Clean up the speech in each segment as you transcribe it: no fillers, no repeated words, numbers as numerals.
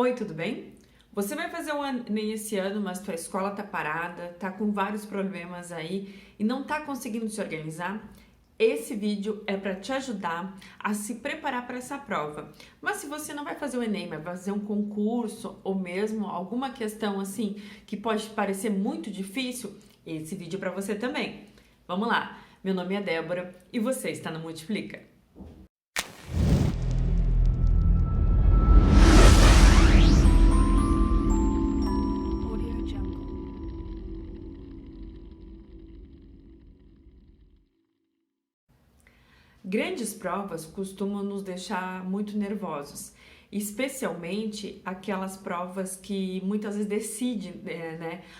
Oi, tudo bem? Você vai fazer o Enem esse ano, mas tua escola tá parada, tá com vários problemas aí e não tá conseguindo se organizar? Esse vídeo é para te ajudar a se preparar para essa prova. Mas se você não vai fazer o Enem, vai fazer um concurso ou mesmo alguma questão assim que pode parecer muito difícil, esse vídeo é para você também. Vamos lá. Meu nome é Débora e você está no Multiplica. Grandes provas costumam nos deixar muito nervosos, especialmente aquelas provas que muitas vezes decidem,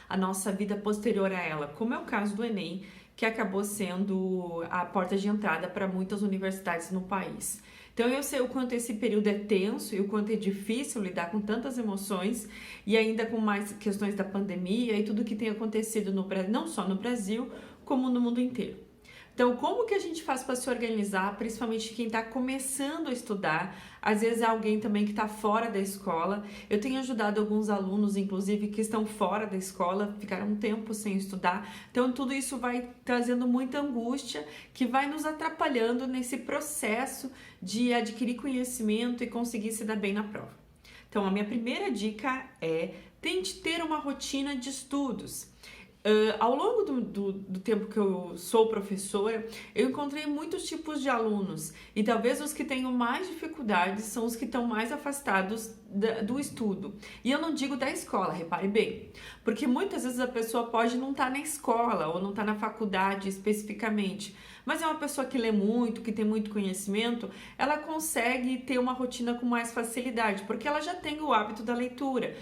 a nossa vida posterior a ela, como é o caso do Enem, que acabou sendo a porta de entrada para muitas universidades no país. Então eu sei o quanto esse período é tenso e o quanto é difícil lidar com tantas emoções e ainda com mais questões da pandemia e tudo que tem acontecido não só no Brasil, como no mundo inteiro. Então, como que a gente faz para se organizar, principalmente quem está começando a estudar? Às vezes é alguém também que está fora da escola. Eu tenho ajudado alguns alunos, inclusive, que estão fora da escola, ficaram um tempo sem estudar. Então, tudo isso vai trazendo muita angústia, que vai nos atrapalhando nesse processo de adquirir conhecimento e conseguir se dar bem na prova. Então, a minha primeira dica é: tente ter uma rotina de estudos. Ao longo do tempo que eu sou professora, eu encontrei muitos tipos de alunos e talvez os que tenham mais dificuldades são os que estão mais afastados do estudo. E eu não digo da escola, repare bem, porque muitas vezes a pessoa pode não estar na escola ou não estar na faculdade especificamente, mas é uma pessoa que lê muito, que tem muito conhecimento, ela consegue ter uma rotina com mais facilidade, porque ela já tem o hábito da leitura.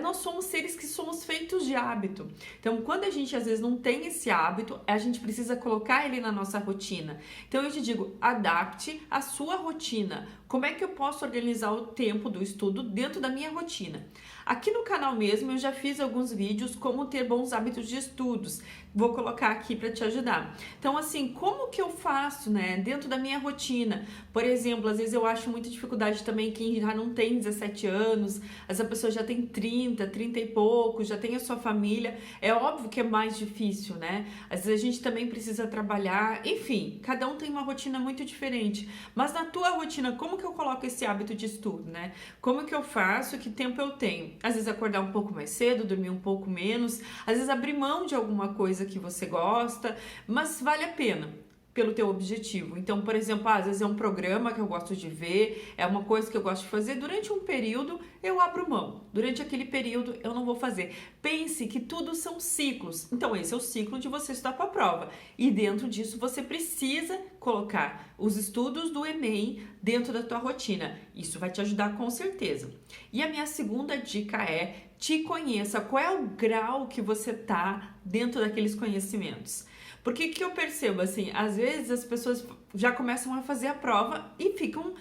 Nós somos seres que somos feitos de hábito. Então, quando a gente às vezes não tem esse hábito, a gente precisa colocar ele na nossa rotina. Então, eu te digo, adapte a sua rotina. Como é que eu posso organizar o tempo do estudo dentro da minha rotina? Aqui no canal mesmo eu já fiz alguns vídeos como ter bons hábitos de estudos. Vou colocar aqui para te ajudar. Então, assim, como que eu faço, dentro da minha rotina? Por exemplo, às vezes eu acho muita dificuldade também quem já não tem 17 anos, essa pessoa já tem 30 e poucos, já tem a sua família. É óbvio que é mais difícil, né? Às vezes a gente também precisa trabalhar. Enfim, cada um tem uma rotina muito diferente. Mas na tua rotina, como que eu coloco esse hábito de estudo, né? Como que eu faço? Que tempo eu tenho? Às vezes acordar um pouco mais cedo, dormir um pouco menos, às vezes abrir mão de alguma coisa que você gosta, mas vale a pena pelo teu objetivo. Então, por exemplo, às vezes é um programa que eu gosto de ver, é uma coisa que eu gosto de fazer, durante um período eu abro mão, durante aquele período eu não vou fazer. Pense que tudo são ciclos, então esse é o ciclo de você estudar para a prova, e dentro disso você precisa colocar os estudos do Enem dentro da tua rotina, isso vai te ajudar com certeza. E a minha segunda dica é: te conheça, qual é o grau que você tá dentro daqueles conhecimentos. Porque que eu percebo, assim, às vezes as pessoas já começam a fazer a prova e ficam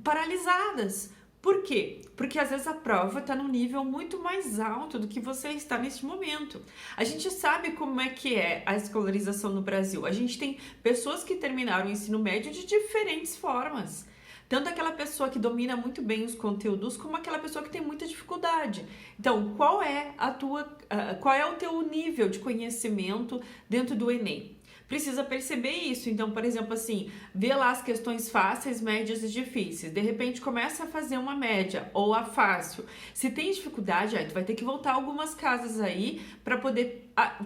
paralisadas. Por quê? Porque às vezes a prova está num nível muito mais alto do que você está neste momento. A gente sabe como é que é a escolarização no Brasil. A gente tem pessoas que terminaram o ensino médio de diferentes formas. Tanto aquela pessoa que domina muito bem os conteúdos, como aquela pessoa que tem muita dificuldade. Então, qual é o teu nível de conhecimento dentro do Enem? Precisa perceber isso. Então, por exemplo, assim, vê lá as questões fáceis, médias e difíceis. De repente, começa a fazer uma média ou a fácil. Se tem dificuldade, aí tu vai ter que voltar algumas casas aí para poder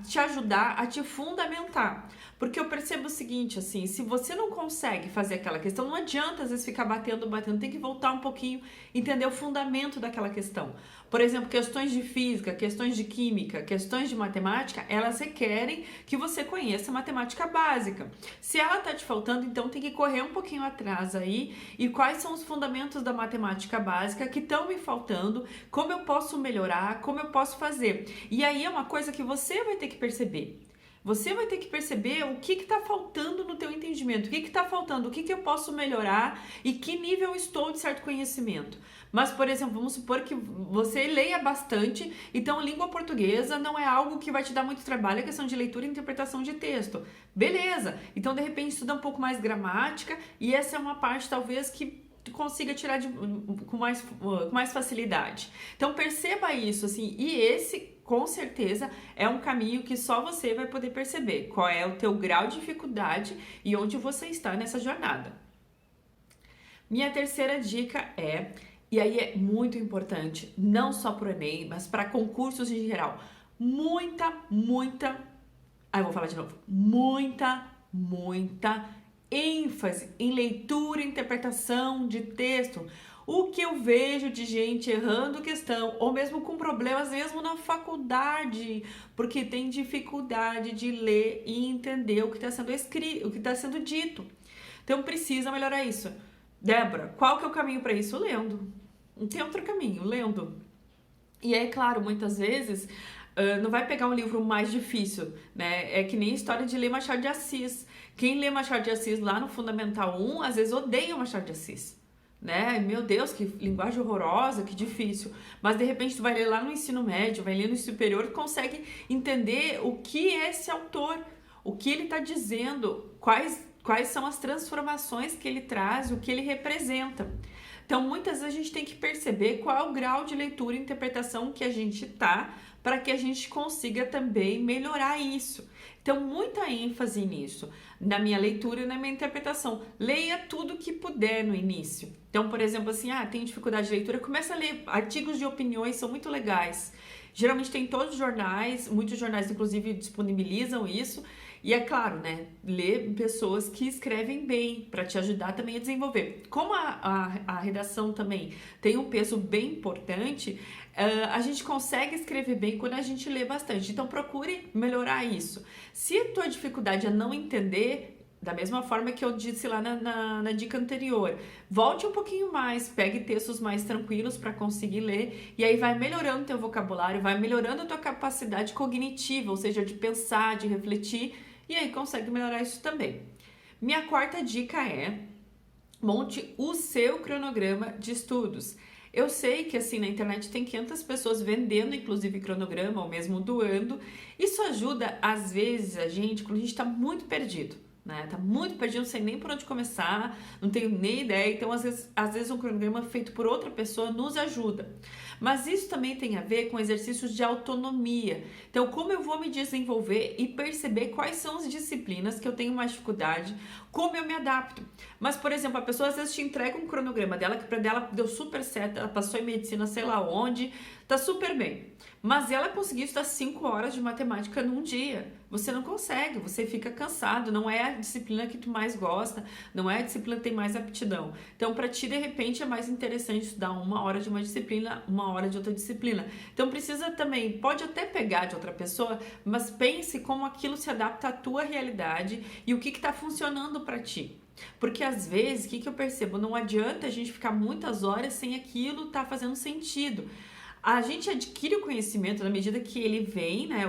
te ajudar a te fundamentar. Porque eu percebo o seguinte, assim, se você não consegue fazer aquela questão, não adianta às vezes ficar batendo, tem que voltar um pouquinho, entender o fundamento daquela questão. Por exemplo, questões de física, questões de química, questões de matemática, elas requerem que você conheça matemática básica. Se ela tá te faltando, então tem que correr um pouquinho atrás aí e quais são os fundamentos da matemática básica que estão me faltando, como eu posso melhorar, como eu posso fazer. E aí é uma coisa que você vai ter que perceber. Você vai ter que perceber o que está faltando no teu entendimento, o que está faltando, o que eu posso melhorar e que nível eu estou de certo conhecimento. Mas, por exemplo, vamos supor que você leia bastante, então língua portuguesa não é algo que vai te dar muito trabalho, é questão de leitura e interpretação de texto. Beleza, então de repente estuda um pouco mais gramática e essa é uma parte talvez que consiga tirar com mais facilidade. Então perceba isso, assim, e esse com certeza é um caminho que só você vai poder perceber qual é o teu grau de dificuldade e onde você está nessa jornada. Minha terceira dica é, e aí é muito importante, não só para o Enem, mas para concursos em geral, eu vou falar de novo, muita ênfase em leitura e interpretação de texto. O que eu vejo de gente errando questão, ou mesmo com problemas mesmo na faculdade, porque tem dificuldade de ler e entender o que está sendo escrito, o que está sendo dito. Então precisa melhorar isso. Débora, qual que é o caminho para isso? Lendo. Não tem outro caminho, lendo. E é claro, muitas vezes não vai pegar um livro mais difícil, né? É que nem a história de ler Machado de Assis. Quem lê Machado de Assis lá no Fundamental 1, às vezes odeia o Machado de Assis, né? Meu Deus, que linguagem horrorosa, que difícil. Mas de repente tu vai ler lá no ensino médio, vai ler no superior, tu consegue entender o que é esse autor, o que ele está dizendo, quais são as transformações que ele traz, o que ele representa. Então, muitas vezes a gente tem que perceber qual é o grau de leitura e interpretação que a gente tá, para que a gente consiga também melhorar isso. Então, muita ênfase nisso, na minha leitura e na minha interpretação. Leia tudo que puder no início. Então, por exemplo, assim, tem dificuldade de leitura, começa a ler artigos de opiniões, são muito legais. Geralmente tem todos os jornais, muitos jornais inclusive disponibilizam isso. E é claro, né, ler pessoas que escrevem bem para te ajudar também a desenvolver. Como a redação também tem um peso bem importante, a gente consegue escrever bem quando a gente lê bastante. Então procure melhorar isso. Se a tua dificuldade é não entender, da mesma forma que eu disse lá na dica anterior, volte um pouquinho mais, pegue textos mais tranquilos para conseguir ler, e aí vai melhorando teu vocabulário, vai melhorando a tua capacidade cognitiva, ou seja, de pensar, de refletir, e aí consegue melhorar isso também. Minha quarta dica é: monte o seu cronograma de estudos. Eu sei que assim na internet tem 500 pessoas vendendo inclusive cronograma ou mesmo doando. Isso ajuda às vezes a gente quando a gente está muito perdido, né? Tá muito perdido, não sei nem por onde começar, não tenho nem ideia. Então às vezes um cronograma feito por outra pessoa nos ajuda. Mas isso também tem a ver com exercícios de autonomia. Então, como eu vou me desenvolver e perceber quais são as disciplinas que eu tenho mais dificuldade, como eu me adapto. Mas, por exemplo, a pessoa às vezes te entrega um cronograma dela, que para dela deu super certo, ela passou em medicina sei lá onde, tá super bem. Mas ela conseguiu estudar 5 horas de matemática num dia. Você não consegue, você fica cansado, não é a disciplina que tu mais gosta, não é a disciplina que tem mais aptidão. Então, para ti, de repente, é mais interessante estudar 1 hora de uma disciplina, 1 hora de outra disciplina. Então, precisa também, pode até pegar de outra pessoa, mas pense como aquilo se adapta à tua realidade e o que está funcionando para ti. Porque às vezes, o que eu percebo? Não adianta a gente ficar muitas horas sem aquilo tá fazendo sentido. A gente adquire o conhecimento na medida que ele vem, né,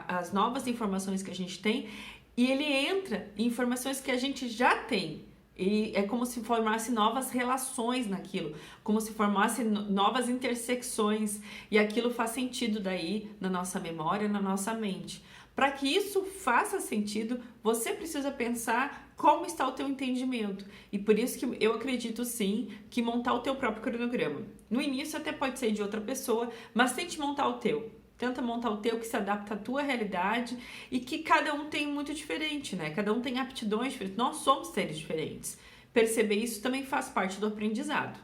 as novas informações que a gente tem, e ele entra em informações que a gente já tem. E é como se formasse novas relações naquilo, como se formasse novas intersecções, e aquilo faz sentido daí na nossa memória, na nossa mente. Para que isso faça sentido, você precisa pensar como está o teu entendimento. E por isso que eu acredito sim que montar o teu próprio cronograma. No início até pode ser de outra pessoa, mas tente montar o teu. Tenta montar o teu que se adapta à tua realidade e que cada um tem muito diferente, né? Cada um tem aptidões diferentes. Nós somos seres diferentes. Perceber isso também faz parte do aprendizado.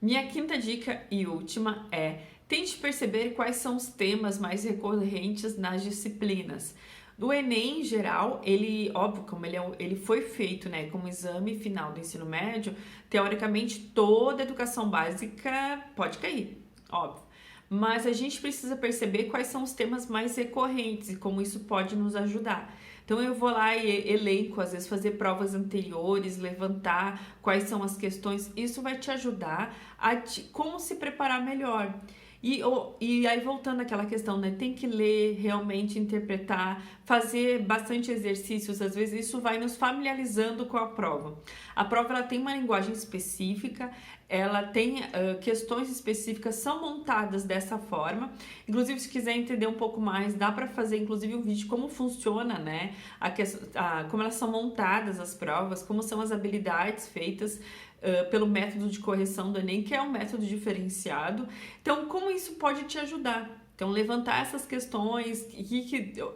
Minha quinta dica e última é: tente perceber quais são os temas mais recorrentes nas disciplinas. Do Enem, em geral, ele, óbvio, como ele foi feito, né, como exame final do ensino médio, teoricamente toda a educação básica pode cair, óbvio. Mas a gente precisa perceber quais são os temas mais recorrentes e como isso pode nos ajudar. Então eu vou lá e elenco, às vezes fazer provas anteriores, levantar quais são as questões, isso vai te ajudar a como se preparar melhor. E aí voltando àquela questão, né, tem que ler, realmente interpretar, fazer bastante exercícios, às vezes isso vai nos familiarizando com a prova. A prova ela tem uma linguagem específica, ela tem questões específicas, são montadas dessa forma. Inclusive, se quiser entender um pouco mais, dá para fazer inclusive um vídeo como funciona, né, como elas são montadas as provas, como são as habilidades feitas. pelo método de correção do Enem, que é um método diferenciado. Então, como isso pode te ajudar? Então, levantar essas questões,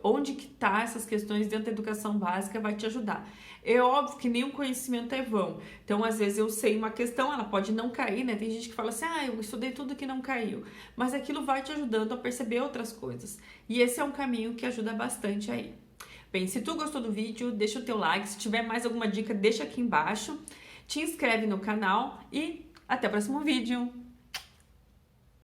onde que tá essas questões dentro da educação básica vai te ajudar. É óbvio que nenhum conhecimento é vão. Então, às vezes eu sei uma questão, ela pode não cair, né? Tem gente que fala assim, eu estudei tudo que não caiu. Mas aquilo vai te ajudando a perceber outras coisas. E esse é um caminho que ajuda bastante aí. Bem, se tu gostou do vídeo, deixa o teu like. Se tiver mais alguma dica, deixa aqui embaixo. Te inscreve no canal e até o próximo vídeo.